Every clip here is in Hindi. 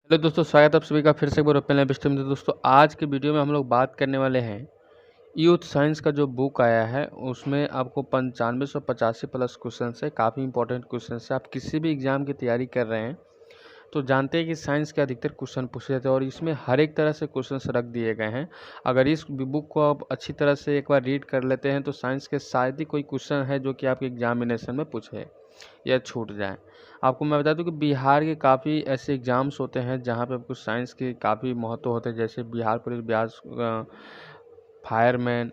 हेलो दोस्तों, स्वागत है आप सभी का फिर से एक बार ओपन लैब स्ट्रीम में। दोस्तों आज के वीडियो में हम लोग बात करने वाले हैं यूथ साइंस का जो बुक आया है उसमें आपको 9585 प्लस क्वेश्चन है। काफ़ी इंपॉर्टेंट क्वेश्चन है। आप किसी भी एग्जाम की तैयारी कर रहे हैं तो जानते हैं कि साइंस के अधिकतर क्वेश्चन पूछे जाते हैं और इसमें हर एक तरह से क्वेश्चन रख दिए गए हैं। अगर इस बुक को आप अच्छी तरह से एक बार रीड कर लेते हैं तो साइंस के शायद ही कोई क्वेश्चन है जो कि आपके एग्जामिनेशन में पूछे या छूट जाए। आपको मैं बता दूं कि बिहार के काफ़ी ऐसे एग्ज़ाम्स होते हैं जहाँ पे आपको साइंस के काफ़ी महत्व होते हैं, जैसे Bihar police, Bihar fireman,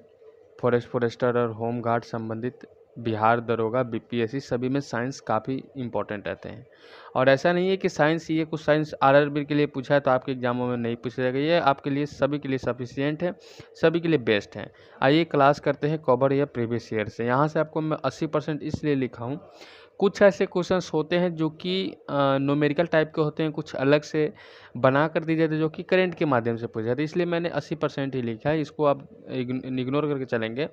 forester और होम गार्ड संबंधित, बिहार दरोगा, बीपीएससी, सभी में साइंस काफ़ी इंपॉर्टेंट रहते हैं। और ऐसा नहीं है कि साइंस ये कुछ साइंस आरआरबी के लिए पूछा है तो आपके एग्जामों में नहीं पूछा जाएगा। ये आपके लिए सभी के लिए सफिशियंट है, सभी के लिए बेस्ट है। आइए क्लास करते हैं कवर या प्रीवियस ईयर से। यहाँ से आपको मैं 80% इसलिए लिखा हूँ, कुछ ऐसे क्वेश्चंस होते हैं जो कि न्यूमेरिकल टाइप के होते हैं, कुछ अलग से बना कर दिए जाते हैं जो कि करंट के माध्यम से पूछे जाते हैं, इसलिए मैंने 80% ही लिखा है। इसको आप इग्नोर करके चलेंगे।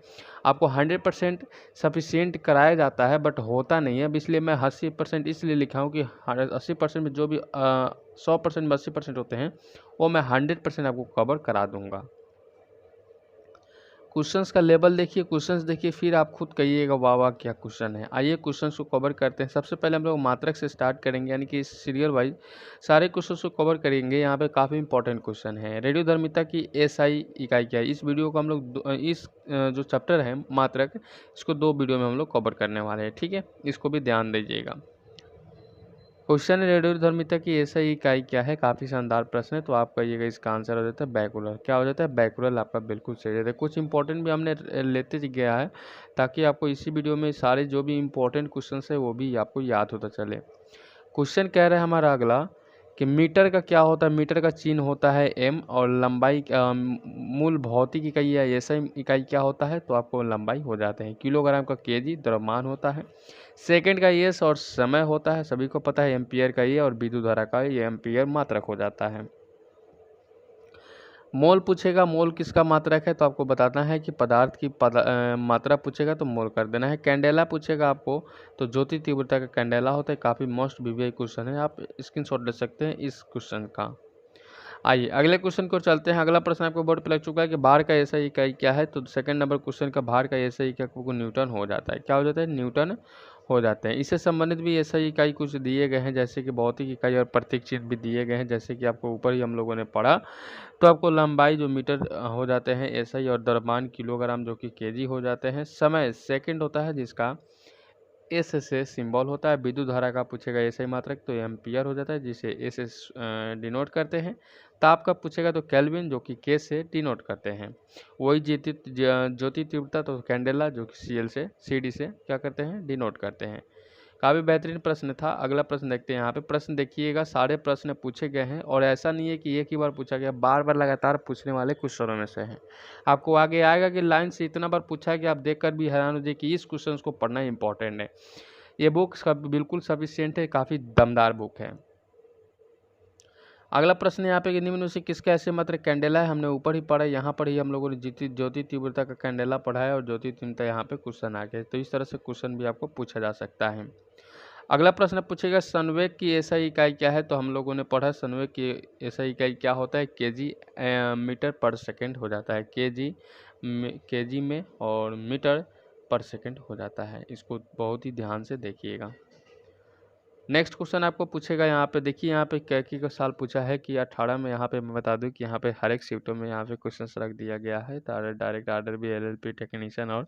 आपको 100% सफिशियंट कराया जाता है बट होता नहीं है। अब इसलिए मैं 80% इसलिए लिखा हूँ कि 80% में जो भी 100% में 80% होते हैं वो मैं 100% आपको कवर करा दूंगा। क्वेश्चंस का लेवल देखिए, क्वेश्चंस देखिए, फिर आप खुद कहिएगा वाह वाह क्या क्वेश्चन है। आइए क्वेश्चंस को कवर करते हैं। सबसे पहले हम लोग मात्रक से स्टार्ट करेंगे, यानी कि सीरियल वाइज सारे क्वेश्चंस को कवर करेंगे। यहाँ पे काफ़ी इंपॉर्टेंट क्वेश्चन है। रेडियोधर्मिता की एसआई इकाई क्या है? इस वीडियो को हम लोग जो चैप्टर है मात्रक, इसको 2 वीडियो में हम लोग कवर करने वाले हैं, ठीक है। इसको भी ध्यान दीजिएगा। क्वेश्चन है रेडियोधर्मिता की एसआई इकाई क्या है? काफ़ी शानदार प्रश्न है। तो आप कहिएगा इसका आंसर हो जाता है बैकुलर। क्या हो जाता है? बैकुलर। आपका बिल्कुल सही रहता है। कुछ इंपॉर्टेंट भी हमने लेते गया है ताकि आपको इसी वीडियो में सारे जो भी इंपॉर्टेंट क्वेश्चन है वो भी आपको याद होता चले। क्वेश्चन कह रहा है हमारा अगला कि मीटर का क्या होता है? मीटर का चिन्ह होता है एम, और लंबाई मूल भौतिक इकाई या एसआई इकाई क्या होता है? तो आपको लंबाई हो जाते हैं। किलोग्राम का केजी द्रव्यमान होता है। सेकंड का एस और समय होता है, सभी को पता है। एम्पियर का ये और विद्युत धारा का ये एम्पियर मात्रक हो जाता है। मोल पूछेगा, मोल किसका मात्रक है? तो आपको बताना है कि पदार्थ की मात्रा पूछेगा तो मोल कर देना है। कैंडेला पूछेगा आपको तो ज्योति तीव्रता का कैंडेला होता है। काफ़ी मोस्ट वीवीआई क्वेश्चन है, आप स्क्रीनशॉट ले सकते हैं इस क्वेश्चन का। आइए अगले क्वेश्चन को चलते हैं। अगला प्रश्न आपको बोर्ड पे लग चुका है कि भार का एसआई इकाई क्या है? तो सेकंड नंबर क्वेश्चन का भार का एसआई इकाई को न्यूटन हो जाता है। क्या हो जाता है? न्यूटन हो जाते हैं। इससे संबंधित भी एसआई इकाई कुछ दिए गए हैं, जैसे कि भौतिक इकाई और प्रतीक चिन्ह भी दिए गए हैं, जैसे कि आपको ऊपर ही हम लोगों ने पढ़ा। तो आपको लंबाई जो मीटर हो जाते हैं एसआई, और द्रव्यमान किलोग्राम जो कि केजी हो जाते हैं। समय सेकंड होता है जिसका एस से सिंबल होता है। विद्युत धारा का पूछेगा एसआई मात्रक तो एम्पियर हो जाता है, जिसे एस से डिनोट करते हैं। ताप का पूछेगा तो केल्विन, जो कि के से डिनोट करते हैं। वही ज्योति तीव्रता तो कैंडेला, जो कि सीएल से सीडी से क्या करते हैं? डिनोट करते हैं। काफ़ी बेहतरीन प्रश्न था। अगला प्रश्न देखते हैं। यहाँ पे प्रश्न देखिएगा, सारे प्रश्न पूछे गए हैं और ऐसा नहीं है कि एक ही बार पूछा गया, बार बार लगातार पूछने वाले क्वेश्चनों में से हैं। आपको आगे आएगा कि लाइन से इतना बार पूछा है कि आप देखकर भी हैरान हो जाए कि इस क्वेश्चन को पढ़ना इंपॉर्टेंट है। ये बुक बिल्कुल सफिशियंट है, काफ़ी दमदार बुक है। अगला प्रश्न यहाँ पे निम्न में से किसका ऐसे मात्र कैंडेला है? हमने ऊपर ही पढ़ा, यहाँ पर ही हम लोगों ने ज्योति तीव्रता का कैंडेला पढ़ा है और ज्योति तीव्रता यहाँ पे क्वेश्चन आ गया। तो इस तरह से क्वेश्चन भी आपको पूछा जा सकता है। अगला प्रश्न पूछेगा संवेग की एसआई इकाई क्या है? तो हम लोगों ने पढ़ा संवेग की एसआई इकाई क्या होता है? केजी मीटर पर सेकंड हो जाता है। केजी में और मीटर पर सेकंड हो जाता है। इसको बहुत ही ध्यान से देखिएगा। नेक्स्ट क्वेश्चन आपको पूछेगा, यहाँ पे देखिए, यहाँ पे कैकी का साल पूछा है कि 18 में। यहाँ पे मैं बता दूं कि यहाँ पे हर एक शिफ्टों में यहाँ पे क्वेश्चन रख दिया गया है। तो डायरेक्ट आरआरबी, एलएलबी टेक्नीशियन और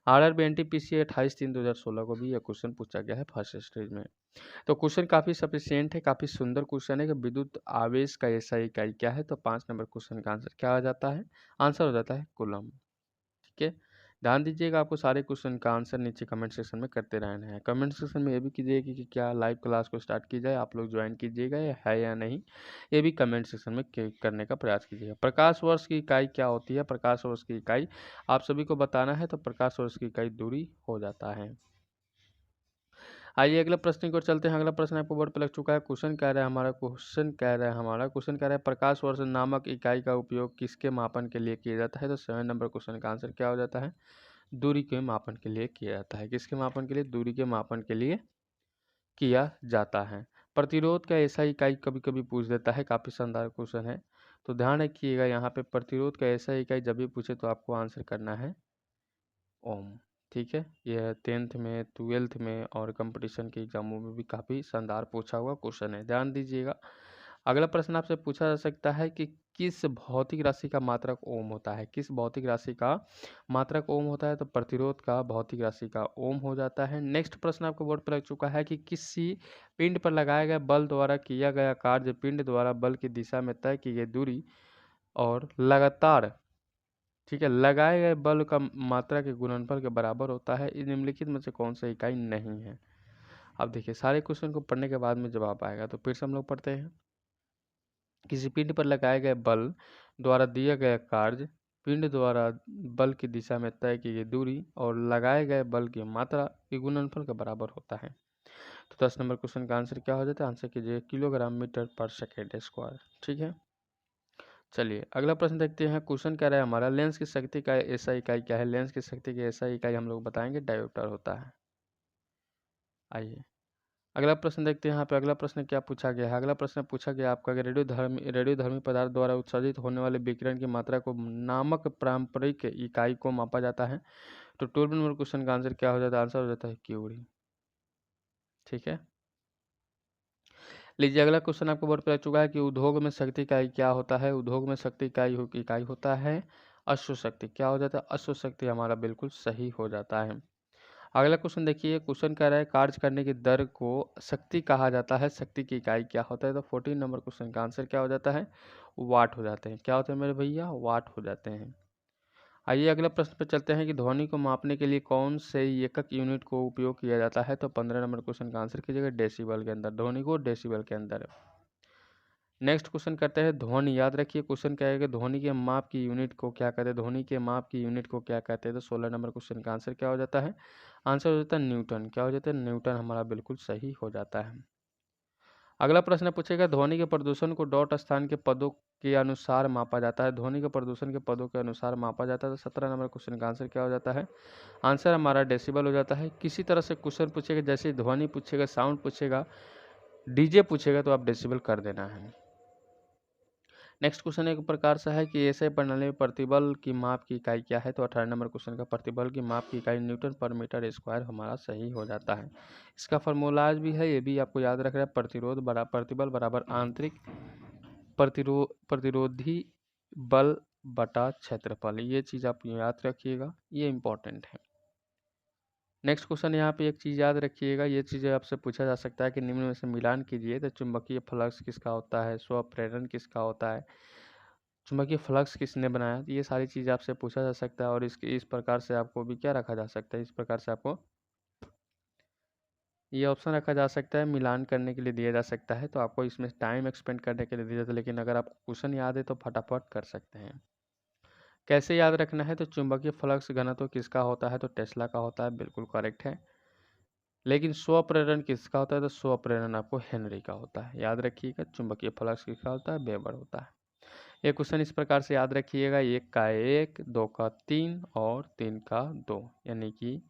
आरआरबी एनटीपीसी 28/3/2016 को भी यह क्वेश्चन पूछा गया है फर्स्ट स्टेज में। तो क्वेश्चन काफ़ी सफिशियंट है, काफ़ी सुंदर क्वेश्चन है कि विद्युत आवेश का एसआई इकाई क्या है? तो 5 नंबर क्वेश्चन का आंसर क्या हो जाता है? आंसर हो जाता है कूलम। ठीक है, ध्यान दीजिएगा। आपको सारे क्वेश्चन का आंसर नीचे कमेंट सेक्शन में करते रहना है। कमेंट सेक्शन में ये भी कीजिएगा कि क्या लाइव क्लास को स्टार्ट की जाए, आप लोग ज्वाइन कीजिएगा या है या नहीं, ये भी कमेंट सेक्शन में करने का प्रयास कीजिएगा। प्रकाश वर्ष की इकाई क्या होती है? प्रकाश वर्ष की इकाई आप सभी को बताना है। तो प्रकाश वर्ष की इकाई दूरी हो जाता है। आइए अगले प्रश्न की ओर चलते हैं। अगला प्रश्न आपको बोर्ड पर लग चुका है। क्वेश्चन कह रहा है प्रकाश वर्ष नामक इकाई का उपयोग किसके मापन के लिए किया जाता है? तो 7 नंबर क्वेश्चन का आंसर क्या हो जाता है? दूरी के मापन के लिए किया जाता है। किसके मापन के लिए? दूरी के मापन के लिए किया जाता है। प्रतिरोध का एसआई इकाई कभी कभी पूछ देता है, काफ़ी शानदार क्वेश्चन है। तो ध्यान रखिएगा यहाँ पे प्रतिरोध का एसआई इकाई जब भी पूछे तो आपको आंसर करना है ओम। ठीक है, यह 10th में 12th में और कंपटीशन के एग्जामों में भी काफ़ी शानदार पूछा हुआ क्वेश्चन है, ध्यान दीजिएगा। अगला प्रश्न आपसे पूछा जा सकता है कि किस भौतिक राशि का मात्रक ओम होता है। किस भौतिक राशि का मात्रक ओम होता है, तो प्रतिरोध का भौतिक राशि का ओम हो जाता है। नेक्स्ट प्रश्न आपको बोर्ड पर लग चुका है कि किसी पिंड पर लगाए गए बल द्वारा किया गया कार्य पिंड द्वारा बल की दिशा में तय की गई दूरी और लगातार, ठीक है, लगाए गए बल का मात्रा के गुणनफल के बराबर होता है। इन निम्नलिखित में से कौन सा इकाई नहीं है। अब देखिए सारे क्वेश्चन को पढ़ने के बाद में जवाब आएगा, तो फिर से हम लोग पढ़ते हैं। किसी पिंड पर लगाए गए बल द्वारा दिया गया कार्य पिंड द्वारा बल की दिशा में तय की गई दूरी और लगाए गए बल की मात्रा के गुणनफल के बराबर होता है। तो 10 नंबर क्वेश्चन का आंसर क्या हो जाता है, आंसर कीजिए किलोग्राम मीटर पर सेकेंड स्क्वायर। ठीक है, चलिए अगला प्रश्न देखते हैं। क्वेश्चन कह रहा है हमारा लेंस की शक्ति का ऐसा इकाई क्या है। लेंस की शक्ति की ऐसा इकाई हम लोग बताएंगे डायोप्टर होता है। आइए अगला प्रश्न देखते हैं। यहाँ पे अगला प्रश्न क्या पूछा गया है। अगला प्रश्न पूछा गया आपका कि रेडियोधर्मी पदार्थ द्वारा उत्सर्जित होने वाले विकिरण की मात्रा को नामक पारंपरिक इकाई को मापा जाता है। तो 12 नंबर क्वेश्चन का आंसर क्या हो जाता है, आंसर हो जाता है क्यूरी। ठीक है, लीजिए अगला क्वेश्चन आपको बोर्ड पर लग चुका है कि उद्योग में शक्ति इकाई क्या होता है। उद्योग में शक्ति इकाई होता है अश्व शक्ति। क्या हो जाता है, अश्व शक्ति हमारा बिल्कुल सही हो जाता है। अगला क्वेश्चन देखिए, क्वेश्चन कह रहा है कार्य करने की दर को शक्ति कहा जाता है। शक्ति की इकाई क्या होता है, तो 14 नंबर क्वेश्चन का आंसर क्या हो जाता है, वाट हो जाते हैं। क्या होते हैं मेरे भैया, वाट हो जाते हैं। आइए अगला प्रश्न पर चलते हैं कि ध्वनि को मापने के लिए कौन से एकक यूनिट को उपयोग किया जाता है। तो 15 नंबर क्वेश्चन का आंसर कीजिएगा डेसिबल के अंदर, ध्वनि को डेसिबल के अंदर। नेक्स्ट क्वेश्चन करते हैं ध्वनि। याद रखिए क्वेश्चन क्या है कि ध्वनि के माप की यूनिट को क्या कहते हैं। ध्वनि के माप की यूनिट को क्या कहते हैं, तो 16 नंबर क्वेश्चन का आंसर क्या हो जाता है, आंसर हो जाता है न्यूटन। क्या हो जाता है, न्यूटन हमारा बिल्कुल सही हो जाता है। अगला प्रश्न पूछेगा ध्वनि के प्रदूषण को डॉट स्थान के पदों के अनुसार मापा जाता है। ध्वनि के प्रदूषण के पदों के अनुसार मापा जाता है। तो 17 नंबर क्वेश्चन का आंसर क्या हो जाता है, आंसर हमारा डेसिबल हो जाता है। किसी तरह से क्वेश्चन पूछेगा, जैसे ध्वनि पूछेगा, साउंड पूछेगा, डीजे पूछेगा, तो आप डेसिबल कर देना है। नेक्स्ट क्वेश्चन एक प्रकार से है कि ऐसे प्रणाली में प्रतिबल की माप की इकाई क्या है। तो 18 नंबर क्वेश्चन का प्रतिबल की माप की इकाई न्यूटन पर मीटर स्क्वायर हमारा सही हो जाता है। इसका फॉर्मूलाज भी है, ये भी आपको याद रख रहा है। प्रतिबल बराबर आंतरिक प्रतिरोधी बल बटा क्षेत्रफल। ये चीज़ आप याद रखिएगा, ये इंपॉर्टेंट है। नेक्स्ट क्वेश्चन यहाँ पे एक चीज़ याद रखिएगा, ये चीज़ें आपसे पूछा जा सकता है कि निम्न में से मिलान कीजिए तो चुंबकीय फ्लक्स किसका होता है, स्व प्रेरण किसका होता है, चुंबकीय फ्लक्स किसने बनाया। तो ये सारी चीज़ आपसे पूछा जा सकता है और इस प्रकार से आपको भी क्या रखा जा सकता है, इस प्रकार से आपको ये ऑप्शन रखा जा सकता है, मिलान करने के लिए दिया जा सकता है। तो आपको इसमें टाइम एक्सपेंड करने के लिए दिया जाता है, लेकिन अगर आपको क्वेश्चन याद है तो फटाफट कर सकते हैं। कैसे याद रखना है, तो चुंबकीय फ्लक्स घनत्व किसका होता है, तो टेस्ला का होता है, बिल्कुल करेक्ट है। लेकिन स्वप्रेरण किसका होता है, तो स्वप्रेरण आपको हेनरी का होता है। याद रखिएगा चुंबकीय फ्लक्स किसका होता है, वेबर होता है। ये क्वेश्चन इस प्रकार से याद रखिएगा, 1 का 1, 2 का 3 और 3 का 2, यानी कि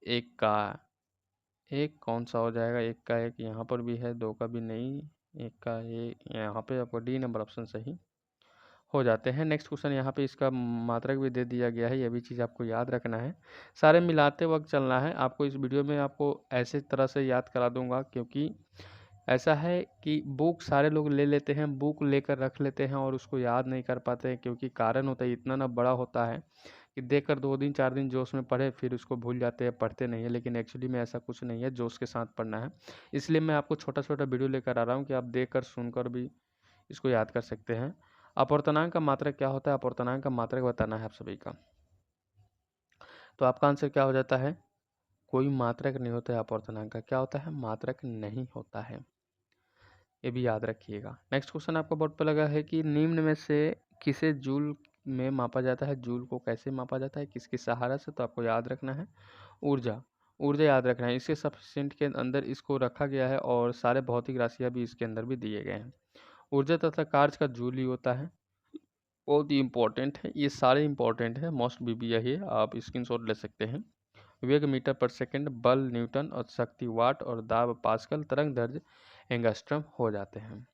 1 का 1 कौन सा हो जाएगा, 1 का 1 यहाँ पर भी है, 2 का भी नहीं, 1 का 1 यहाँ पे आपको डी नंबर ऑप्शन सही हो जाते हैं। नेक्स्ट क्वेश्चन यहाँ पे इसका मात्रक भी दे दिया गया है, ये भी चीज़ आपको याद रखना है। सारे मिलाते वक्त चलना है आपको। इस वीडियो में आपको ऐसे तरह से याद करा दूंगा, क्योंकि ऐसा है कि बुक सारे लोग ले लेते हैं, बुक लेकर रख लेते हैं और उसको याद नहीं कर पाते हैं, क्योंकि कारण होता है इतना ना बड़ा होता है कि देखकर 2 दिन 4 दिन जोश में पढ़े, फिर उसको भूल जाते हैं, पढ़ते नहीं है। लेकिन एक्चुअली में ऐसा कुछ नहीं है, जोश के साथ पढ़ना है। इसलिए मैं आपको छोटा छोटा वीडियो लेकर आ रहा हूँ कि आप देख कर सुनकर भी इसको याद कर सकते हैं। अपवर्तनांक का मात्रक क्या होता है, अपवर्तनांक का मात्रक बताना है आप सभी का। तो आपका आंसर क्या हो जाता है, कोई मात्रक नहीं होता है अपवर्तनांक का। क्या होता है, मात्रक नहीं होता है, ये भी याद रखिएगा। नेक्स्ट क्वेश्चन आपको बोर्ड पर लगा है कि निम्न में से किसे जूल में मापा जाता है। जूल को कैसे मापा जाता है, किसके सहारा से, तो आपको याद रखना है ऊर्जा। ऊर्जा याद रखना है, इसके सफिशिएंट के अंदर इसको रखा गया है और सारे भौतिक राशियाँ भी इसके अंदर भी दिए गए हैं। ऊर्जा तथा कार्य का जूल ही होता है, बहुत ही इंपॉर्टेंट है। ये सारे इंपॉर्टेंट है, मोस्ट भी यही है, आप स्क्रीनशॉट ले सकते हैं। वेग मीटर पर सेकंड, बल न्यूटन और शक्ति वाट और दाब पास्कल, तरंग दैर्ध्य एंगस्ट्रम हो जाते हैं।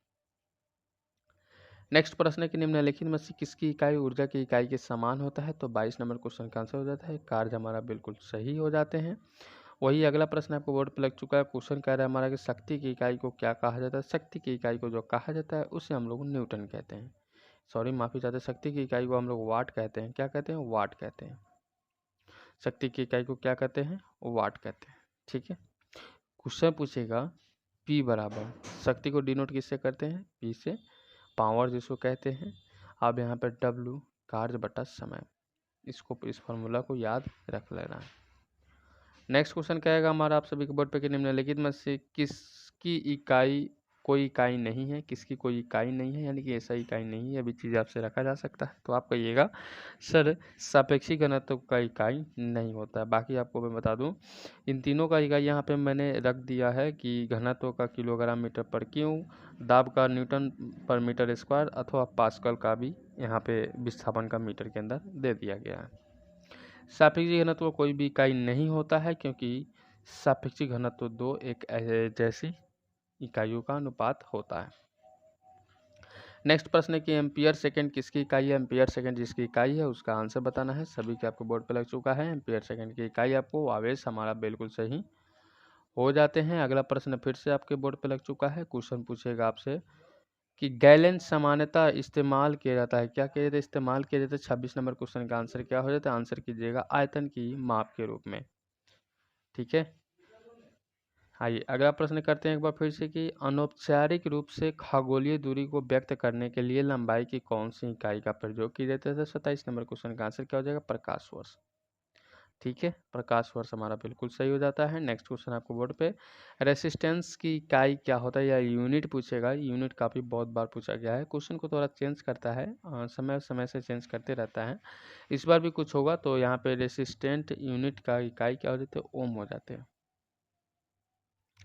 नेक्स्ट प्रश्न है कि निम्नलिखित में से किसकी इकाई ऊर्जा की इकाई के समान होता है? तो 22 नंबर क्वेश्चन का आंसर हो जाता है कार्य हमारा बिल्कुल सही हो जाते हैं। वही अगला प्रश्न आपको बोर्ड पे लग चुका है। क्वेश्चन कह रहा है हमारा कि शक्ति की इकाई को क्या कहा जाता है? शक्ति की इकाई को जो कहा जाता है उसे हम लोग न्यूटन कहते हैं। सॉरी माफ़ी चाहते हैं, शक्ति की इकाई को हम लोग वाट कहते हैं। क्या कहते हैं? वाट कहते हैं। शक्ति की इकाई को क्या कहते हैं? वाट कहते हैं। ठीक है। क्वेश्चन पूछेगा P बराबर, शक्ति को डिनोट किससे करते हैं? P से। पावर जिसको कहते हैं। अब यहाँ पे W कार्य बटा समय, इसको इस फॉर्मूला को याद रख लेना है। नेक्स्ट क्वेश्चन कहेगा हमारा आप सभी के बोर्ड पे कि निम्नलिखित में से किसकी इकाई कोई इकाई नहीं है? किसकी कोई इकाई नहीं है, यानी कि ऐसा इकाई नहीं है, अभी चीज़ आपसे रखा जा सकता है। तो आप कहिएगा सर सापेक्षिक घनत्व का इकाई नहीं होता है। बाकी आपको मैं बता दूं इन तीनों का इकाई यहाँ पे मैंने रख दिया है कि घनत्व का किलोग्राम मीटर पर क्यू, दाब का न्यूटन पर मीटर स्क्वायर अथवा पास्कल का भी यहाँ पे विस्थापन का मीटर के अंदर दे दिया गया है। सापेक्षिक घनत्व कोई भी इकाई नहीं होता है क्योंकि सापेक्षिक घनत्व दो एक जैसी इकाइयों का अनुपात होता है। नेक्स्ट प्रश्न है कि एम्पियर सेकंड किसकी इकाई है? एम्पियर सेकंड जिसकी इकाई है उसका आंसर बताना है। सभी के आपको बोर्ड पर लग चुका है। एम्पियर सेकंड की इकाई आपको आवेश हमारा बिल्कुल सही हो जाते हैं। अगला प्रश्न फिर से आपके बोर्ड पर लग चुका है। क्वेश्चन पूछेगा आपसे कि गैलन सामान्यतः इस्तेमाल किया जाता है। क्या किया जाता है? इस्तेमाल किया जाता है। 26 नंबर क्वेश्चन का आंसर क्या हो जाता है? आंसर कीजिएगा आयतन की माप के रूप में। ठीक है। आइए अगला प्रश्न करते हैं एक बार फिर से कि अनौपचारिक रूप से खगोलीय दूरी को व्यक्त करने के लिए लंबाई की कौन सी इकाई का प्रयोग किया जाता है? 27 नंबर क्वेश्चन का आंसर क्या हो जाएगा? प्रकाश वर्ष। ठीक है, प्रकाश वर्ष हमारा बिल्कुल सही हो जाता है। नेक्स्ट क्वेश्चन आपको बोर्ड पे रेसिस्टेंस की इकाई क्या होता है या यूनिट पूछेगा। यूनिट काफ़ी बहुत बार पूछा गया है। क्वेश्चन को थोड़ा चेंज करता है, समय समय से चेंज करते रहता है। इस बार भी कुछ होगा तो यहाँ पे रेसिस्टेंट यूनिट का इकाई क्या हो जाते हैं? ओम हो जाते हैं।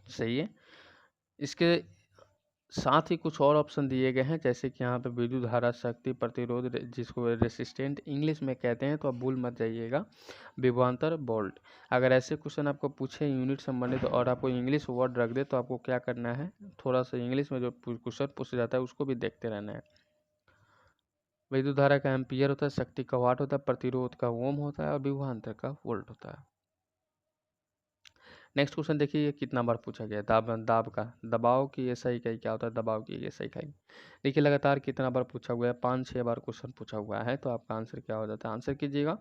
सही है। इसके साथ ही कुछ और ऑप्शन दिए गए हैं जैसे कि यहाँ पे विद्युत धारा, शक्ति, प्रतिरोध, जिसको रेसिस्टेंट इंग्लिश में कहते हैं, तो आप भूल मत जाइएगा, विभवांतर, वोल्ट। अगर ऐसे क्वेश्चन आपको पूछे यूनिट संबंधित और आपको इंग्लिश वर्ड रख दे तो आपको क्या करना है, थोड़ा सा इंग्लिश में जो क्वेश्चन पूछा जाता है उसको भी देखते रहना है। विद्युत धारा का एम्पियर होता है, शक्ति का वाट होता है, प्रतिरोध का ओम होता है और विभवांतर का वोल्ट होता है। नेक्स्ट क्वेश्चन देखिए कितना बार पूछा गया है। दाब का दबाव की ऐसा इकाई क्या होता है? दबाव की ऐसा इकाई देखिए लगातार कितना बार पूछा हुआ है, 5-6 बार क्वेश्चन पूछा हुआ है। तो आपका आंसर क्या हो जाता है? आंसर कीजिएगा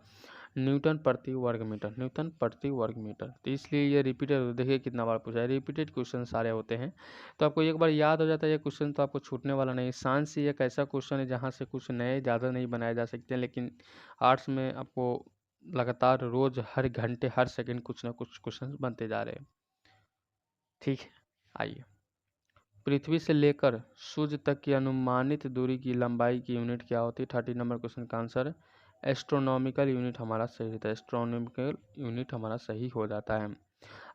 न्यूटन प्रति वर्ग मीटर। न्यूटन प्रति वर्ग मीटर, तो इसलिए ये रिपीटेड, देखिए कितना बार पूछा है, रिपीटेड क्वेश्चन सारे होते हैं। तो आपको एक बार याद हो जाता है ये क्वेश्चन तो आपको छूटने वाला नहीं। साइंस ही एक ऐसा क्वेश्चन है जहाँ से कुछ नए ज़्यादा नहीं बनाए जा सकते हैं, लेकिन आर्ट्स में आपको लगातार रोज हर घंटे हर सेकंड कुछ ना कुछ क्वेश्चन बनते जा रहे हैं। ठीक है। आइए, पृथ्वी से लेकर सूर्य तक की अनुमानित दूरी की लंबाई की यूनिट क्या होती है? 30 नंबर क्वेश्चन का आंसर एस्ट्रोनॉमिकल यूनिट हमारा सही होता है। एस्ट्रोनॉमिकल यूनिट हमारा सही हो जाता है।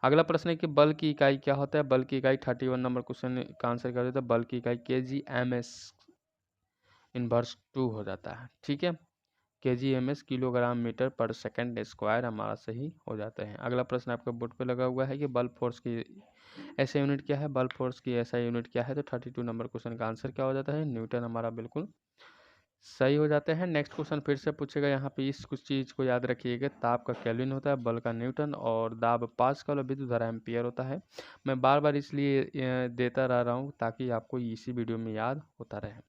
अगला प्रश्न है कि बल की इकाई क्या होता है? बल की इकाई 31 नंबर क्वेश्चन का आंसर क्या होता है? बल की इकाई kgms इनवर्स 2 हो जाता है। ठीक है, kgms किलोग्राम मीटर पर सेकंड स्क्वायर हमारा सही हो जाता है। अगला प्रश्न आपका बोर्ड पे लगा हुआ है कि बल फोर्स की ऐसा यूनिट क्या है? बल फोर्स की ऐसा यूनिट क्या है? तो 32 नंबर क्वेश्चन का आंसर क्या हो जाता है? न्यूटन हमारा बिल्कुल सही हो जाते हैं। नेक्स्ट क्वेश्चन फिर से पूछेगा, यहाँ पे इस कुछ चीज़ को याद रखिएगा। ताप का केल्विन होता है, बल का न्यूटन और दाब पास्कल और विद्युत धारा एम्पियर होता है। मैं बार बार इसलिए देता रह हूँ ताकि आपको इसी वीडियो में याद होता रहे।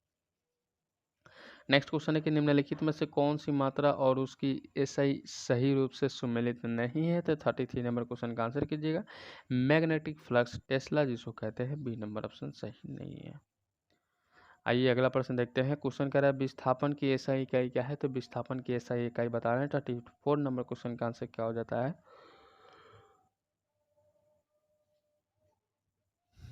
नेक्स्ट क्वेश्चन है कि निम्नलिखित में से कौन सी मात्रा और उसकी एसआई सही रूप से सुमेलित नहीं है? तो 33 नंबर क्वेश्चन का आंसर कीजिएगा मैग्नेटिक फ्लक्स, टेस्ला जिसको कहते हैं। बी नंबर ऑप्शन सही नहीं है। आइए अगला प्रश्न देखते हैं। क्वेश्चन कह रहा है विस्थापन की एसआई इकाई क्या है? तो विस्थापन की एसआई इकाई बता रहे हैं। 34 नंबर क्वेश्चन का आंसर क्या हो जाता है?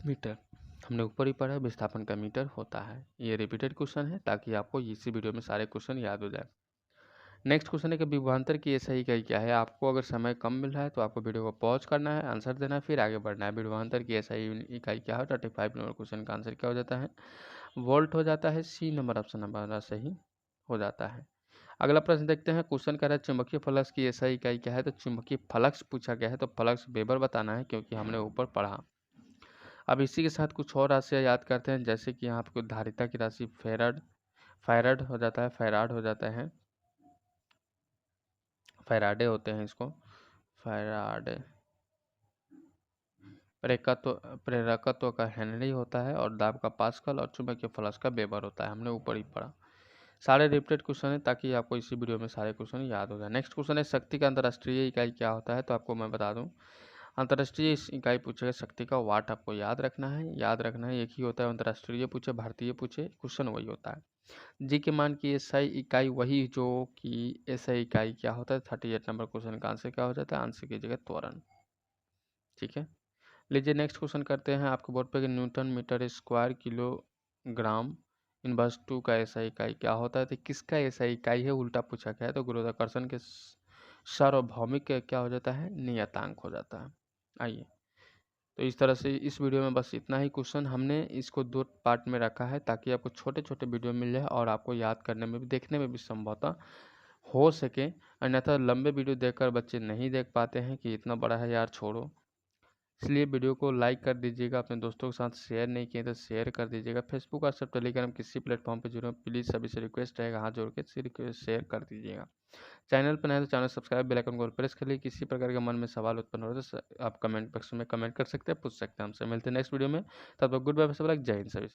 मीटर। हमने ऊपर ही पढ़ा विस्थापन का मीटर होता है। ये रिपीटेड क्वेश्चन है ताकि आपको इसी वीडियो में सारे क्वेश्चन याद हो जाए। नेक्स्ट क्वेश्चन है कि विभवांतर की एसआई इकाई क्या है? आपको अगर समय कम मिल रहा है तो आपको वीडियो को पॉज करना है, आंसर देना है, फिर आगे बढ़ना है। विभवांतर की एसआई इकाई क्या है? 35 नंबर क्वेश्चन का आंसर क्या हो जाता है? वोल्ट हो जाता है। सी नंबर ऑप्शन हमारा सही हो जाता है। अगला प्रश्न देखते हैं। क्वेश्चन कह रहा है चुंबकीय फ्लक्स की एसआई इकाई क्या है? तो चुंबकीय फ्लक्स पूछा गया है तो फ्लक्स वेबर बताना है क्योंकि हमने ऊपर पढ़ा। अब इसी के साथ कुछ और राशियाँ याद करते हैं, जैसे कि यहाँ आपको धारिता की राशि फैराड हो जाता है, फैराड हो जाता है, फैराडे होते हैं इसको, फैराडे। प्रेरकत्व का हेनरी होता है और दाब का पास्कल और चुंबकीय फ्लक्स का वेबर होता है। हमने ऊपर ही पढ़ा। सारे रिपीटेड क्वेश्चन है ताकि आपको इसी वीडियो में सारे क्वेश्चन याद हो जाए। नेक्स्ट क्वेश्चन है शक्ति का अंतर्राष्ट्रीय इकाई क्या होता है, तो आपको मैं बता दूं, अंतर्राष्ट्रीय इकाई पूछेगा शक्ति का वाट आपको याद रखना है, एक ही होता है, अंतर्राष्ट्रीय पूछे भारतीय पूछे क्वेश्चन वही होता है। जी के मान की एसआई इकाई वही जो कि एसआई इकाई क्या होता है। 38 नंबर क्वेश्चन का आंसर क्या हो जाता है, आंसर की जगह त्वरण। ठीक है, लीजिए नेक्स्ट क्वेश्चन करते हैं आपके बोर्ड पे कि newton metre square kilogram inverse 2 का एसआई इकाई क्या होता है। तो किसका एसआई इकाई है, उल्टा पूछा गया है, तो गुरुत्वाकर्षण के सार्वभौमिक क्या हो जाता है, नियतांक हो जाता है। आइए, तो इस तरह से इस वीडियो में बस इतना ही क्वेश्चन, हमने इसको 2 पार्ट में रखा है ताकि आपको छोटे छोटे वीडियो मिल जाए और आपको याद करने में भी देखने में भी संभवतः हो सके। अन्यथा लंबे वीडियो देखकर बच्चे नहीं देख पाते हैं कि इतना बड़ा है यार छोड़ो, इसलिए वीडियो को लाइक कर दीजिएगा, अपने दोस्तों के साथ शेयर नहीं किए तो शेयर कर दीजिएगा। फेसबुक और सब टेलीग्राम किसी प्लेटफॉर्म पर जुड़े प्लीज़ सभी से रिक्वेस्ट रहेगा, हाथ जोड़ के रिक्वेस्ट शेयर कर दीजिएगा। चैनल पर नए तो चैनल सब्सक्राइब, बेल आइकन को प्रेस कर लिए। किसी प्रकार के मन में सवाल उत्पन्न हो तो आप कमेंट बॉक्स में कमेंट कर सकते हैं, पूछ सकते हैं हमसे। मिलते हैं नेक्स्ट वीडियो में, तब तक गुड बाय, सब जय हिंद सभी।